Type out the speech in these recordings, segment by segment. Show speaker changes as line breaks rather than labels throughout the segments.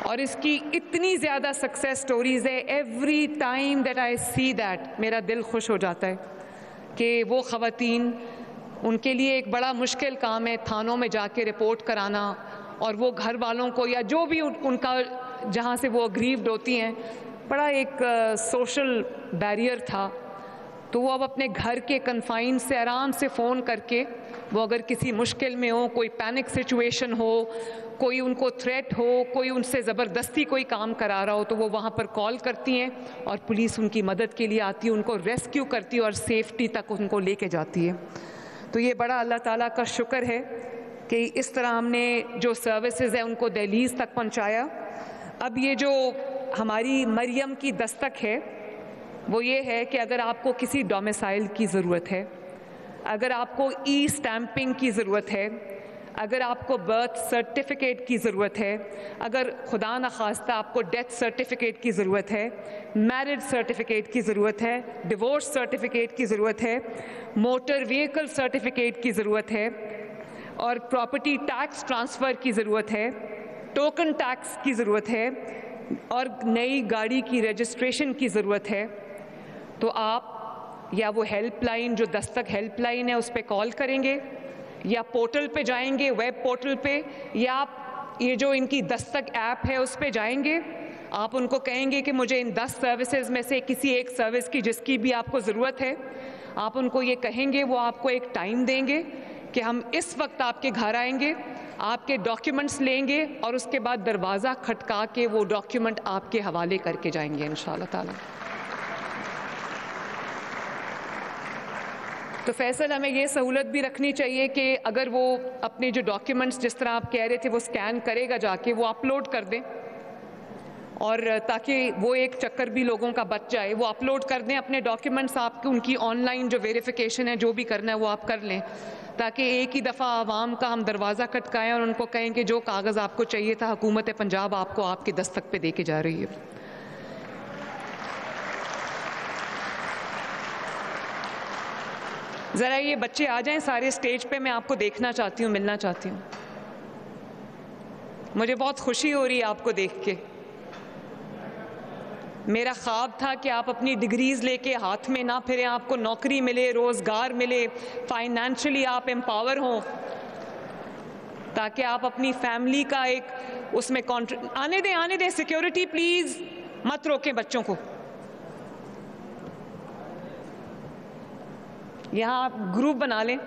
और इसकी इतनी ज़्यादा सक्सेस स्टोरीज़ है, every time that I see that मेरा दिल खुश हो जाता है कि वो ख़वातीन, उनके लिए एक बड़ा मुश्किल काम है थानों में जाके रिपोर्ट कराना, और वो घर वालों को या जो भी उनका जहाँ से वो अग्रीव्ड होती हैं, बड़ा एक सोशल बैरियर था। तो वो अब अपने घर के कन्फाइन से आराम से फ़ोन करके, वो अगर किसी मुश्किल में हो, कोई पैनिक सिचुएशन हो, कोई उनको थ्रेट हो, कोई उनसे ज़बरदस्ती कोई काम करा रहा हो, तो वो वहाँ पर कॉल करती हैं और पुलिस उनकी मदद के लिए आती है, उनको रेस्क्यू करती है और सेफ्टी तक उनको लेके जाती है। तो ये बड़ा अल्लाह ताला का शुक्र है कि इस तरह हमने जो सर्विसेज है उनको दहलीज़ तक पहुँचाया। अब ये जो हमारी मरियम की दस्तक है वो ये है कि अगर आपको किसी डोमिसाइल की ज़रूरत है, अगर आपको ई स्टैंपिंग की ज़रूरत है, अगर आपको बर्थ सर्टिफिकेट की ज़रूरत है, अगर खुदा न खास्ता आपको डेथ सर्टिफिकेट की ज़रूरत है, मैरिज सर्टिफिकेट की ज़रूरत है, डिवोर्स सर्टिफिकेट की ज़रूरत है, मोटर व्हीकल सर्टिफिकेट की ज़रूरत है, और प्रॉपर्टी टैक्स ट्रांसफ़र की ज़रूरत है, टोकन टैक्स की ज़रूरत है, और नई गाड़ी की रजिस्ट्रेशन की ज़रूरत है, तो आप या वो हेल्पलाइन जो दस्तक हेल्पलाइन है उस पर कॉल करेंगे, या पोर्टल पे जाएंगे, वेब पोर्टल पे, या आप ये जो इनकी दस्तक ऐप है उस पे जाएंगे। आप उनको कहेंगे कि मुझे इन 10 सर्विसेज में से किसी एक सर्विस की जिसकी भी आपको ज़रूरत है, आप उनको ये कहेंगे, वो आपको एक टाइम देंगे कि हम इस वक्त आपके घर आएंगे, आपके डॉक्यूमेंट्स लेंगे और उसके बाद दरवाज़ा खटका के वो डॉक्यूमेंट आपके हवाले करके जाएंगे इंशाअल्लाह ताला। तो फैसल, हमें ये सहूलत भी रखनी चाहिए कि अगर वो अपने जो डॉक्यूमेंट्स जिस तरह आप कह रहे थे वो स्कैन करेगा जाके, वो अपलोड कर दें, और ताकि वो एक चक्कर भी लोगों का बच जाए, वो अपलोड कर दें अपने डॉक्यूमेंट्स, आपके उनकी ऑनलाइन जो वेरिफिकेशन है जो भी करना है वो आप कर लें, ताकि एक ही दफ़ा आवाम का हम दरवाज़ा खटकाएँ और उनको कहें कि जो कागज़ आपको चाहिए था हुकूमत पंजाब आपको आपके दस्तक पे दे के जा रही है। ज़रा ये बच्चे आ जाएं सारे स्टेज पे, मैं आपको देखना चाहती हूँ, मिलना चाहती हूँ। मुझे बहुत खुशी हो रही है आपको देख के। मेरा ख्वाब था कि आप अपनी डिग्रीज़ लेके हाथ में ना फिरें, आपको नौकरी मिले, रोज़गार मिले, फाइनेंशियली आप एम्पावर हों, ताकि आप अपनी फैमिली का एक उसमें आने दें। सिक्योरिटी प्लीज़ मत रोकें बच्चों को। यहाँ आप ग्रुप बना लें,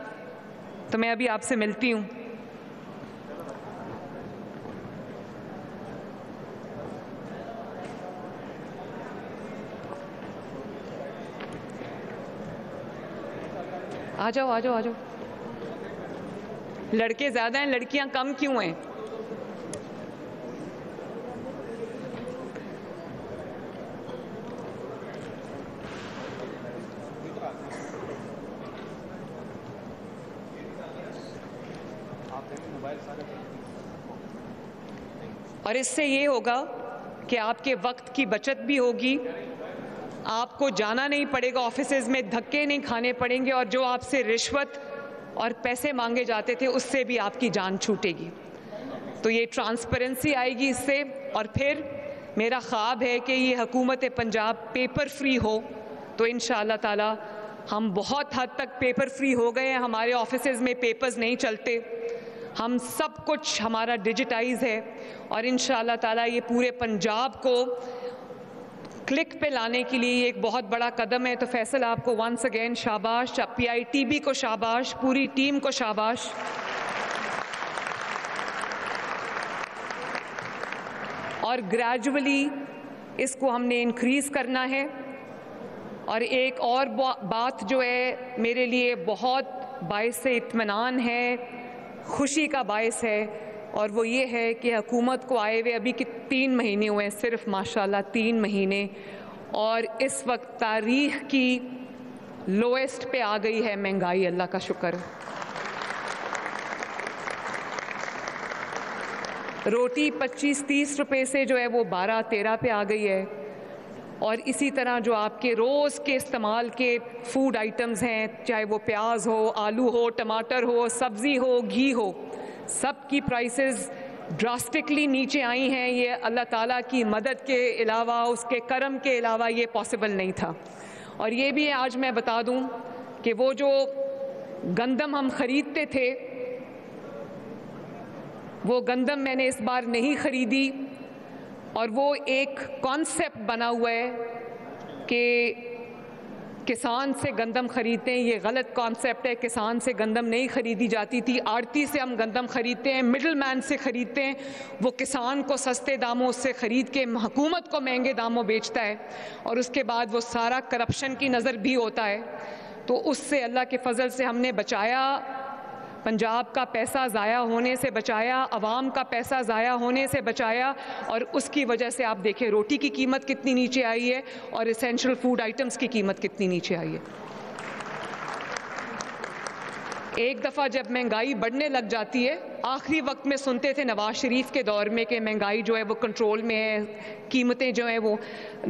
तो मैं अभी आपसे मिलती हूँ। आ जाओ आ जाओ आ जाओ। लड़के ज़्यादा हैं, लड़कियाँ कम क्यों हैं? और इससे ये होगा कि आपके वक्त की बचत भी होगी, आपको जाना नहीं पड़ेगा ऑफिसेज़ में, धक्के नहीं खाने पड़ेंगे, और जो आपसे रिश्वत और पैसे मांगे जाते थे उससे भी आपकी जान छूटेगी। तो ये ट्रांसपेरेंसी आएगी इससे, और फिर मेरा ख्वाब है कि ये हुकूमत पंजाब पेपर फ्री हो, तो इंशाअल्लाह ताला हम बहुत हद तक पेपर फ्री हो गए हैं। हमारे ऑफिसेज़ में पेपर्स नहीं चलते, हम सब कुछ हमारा डिजिटाइज है, और इंशाअल्लाह ताला ये पूरे पंजाब को क्लिक पे लाने के लिए एक बहुत बड़ा कदम है। तो फैसल, आपको वंस अगेन शाबाश, PITB को शाबाश, पूरी टीम को शाबाश। और ग्रेजुअली इसको हमने इंक्रीज़ करना है। और एक और बात जो है मेरे लिए बहुत बाइस इत्मीनान है, खुशी का बायस है, और वो ये है कि हुकूमत को आए हुए अभी के 3 महीने हुए हैं, सिर्फ माशाल्लाह 3 महीने, और इस वक्त तारीख़ की लोएस्ट पे आ गई है महंगाई, अल्लाह का शुक्र। रोटी 25-30 रुपए से जो है वो 12-13 पे आ गई है, और इसी तरह जो आपके रोज़ के इस्तेमाल के फूड आइटम्स हैं, चाहे वो प्याज हो, आलू हो, टमाटर हो, सब्ज़ी हो, घी हो, सब की प्राइसेस ड्रास्टिकली नीचे आई हैं, ये अल्लाह ताला की मदद के अलावा, उसके करम के अलावा ये पॉसिबल नहीं था। और ये भी आज मैं बता दूं कि वो जो गंदम हम ख़रीदते थे, वो गंदम मैंने इस बार नहीं ख़रीदी। और वो एक कॉन्सेप्ट बना हुआ है कि किसान से गंदम ख़रीदते हैं, ये गलत कॉन्सेप्ट है। किसान से गंदम नहीं ख़रीदी जाती थी, आड़ती से हम गंदम ख़रीदते हैं, मिडल मैन से ख़रीदते हैं। वो किसान को सस्ते दामों से ख़रीद के हुकूमत को महंगे दामों बेचता है, और उसके बाद वो सारा करप्शन की नज़र भी होता है। तो उससे अल्लाह के फ़ज़ल से हमने बचाया, पंजाब का पैसा ज़ाया होने से बचाया, अवाम का पैसा ज़ाया होने से बचाया। और उसकी वजह से आप देखें रोटी की कीमत कितनी नीचे आई है और एसेंशियल फूड आइटम्स की कीमत कितनी नीचे आई है। एक दफ़ा जब महंगाई बढ़ने लग जाती है, आखिरी वक्त में सुनते थे नवाज शरीफ के दौर में कि महंगाई जो है वो कंट्रोल में है, कीमतें जो हैं वो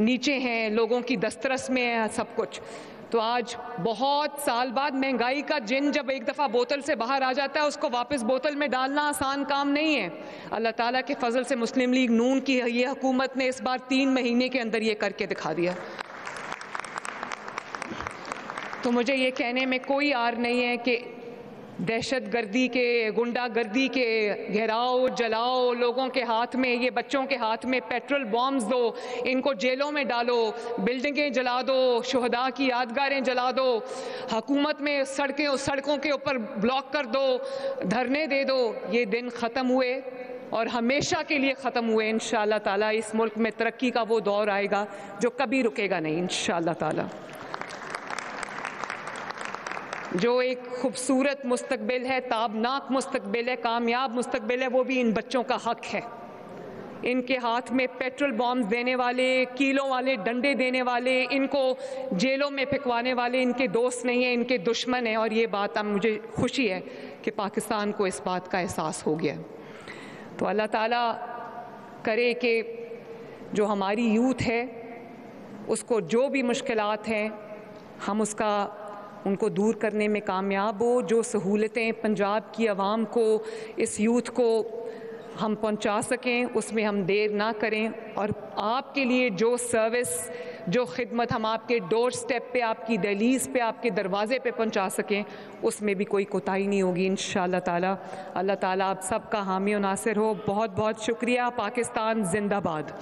नीचे हैं, लोगों की दस्तरस में है सब कुछ। तो आज बहुत साल बाद महंगाई का जिन जब एक दफ़ा बोतल से बाहर आ जाता है, उसको वापस बोतल में डालना आसान काम नहीं है। अल्लाह ताला के फजल से मुस्लिम लीग नून की ये हुकूमत ने इस बार 3 महीने के अंदर ये करके दिखा दिया। तो मुझे ये कहने में कोई आर नहीं है कि दहशत गर्दी के, गुंडागर्दी के घेराव जलाओ, लोगों के हाथ में, ये बच्चों के हाथ में पेट्रोल बॉम्ब्स दो, इनको जेलों में डालो, बिल्डिंगें जला दो, शुहदा की यादगारें जला दो, हुकूमत में सड़कों के ऊपर ब्लॉक कर दो, धरने दे दो। ये दिन ख़त्म हुए और हमेशा के लिए ख़त्म हुए। इंशाअल्लाह ताला इस मुल्क में तरक्की का वो दौर आएगा जो कभी रुकेगा नहीं इंशाअल्लाह ताला। जो एक खूबसूरत मुस्तकबिल है, ताबनाक मुस्तकबिल है, कामयाब मुस्तकबिल है, वो भी इन बच्चों का हक है। इनके हाथ में पेट्रोल बॉम्ब देने वाले, कीलों वाले डंडे देने वाले, इनको जेलों में फेंकवाने वाले इनके दोस्त नहीं हैं, इनके दुश्मन हैं। और ये बात अब मुझे खुशी है कि पाकिस्तान को इस बात का एहसास हो गया। तो अल्लाह ताला करे कि जो हमारी यूथ है उसको जो भी मुश्किलात हैं हम उनको दूर करने में कामयाब हो। जो सहूलतें पंजाब की आवाम को, इस यूथ को हम पहुंचा सकें, उसमें हम देर ना करें। और आपके लिए जो सर्विस, जो खिदमत हम आपके डोर स्टेप पे, आपकी दहलीज़ पे, आपके दरवाज़े पे पहुंचा सकें, उसमें भी कोई कोताही नहीं होगी इंशाअल्लाह ताला। अल्लाह ताला आप सबका हामी और नासिर हो। बहुत बहुत शुक्रिया। पाकिस्तान जिंदाबाद।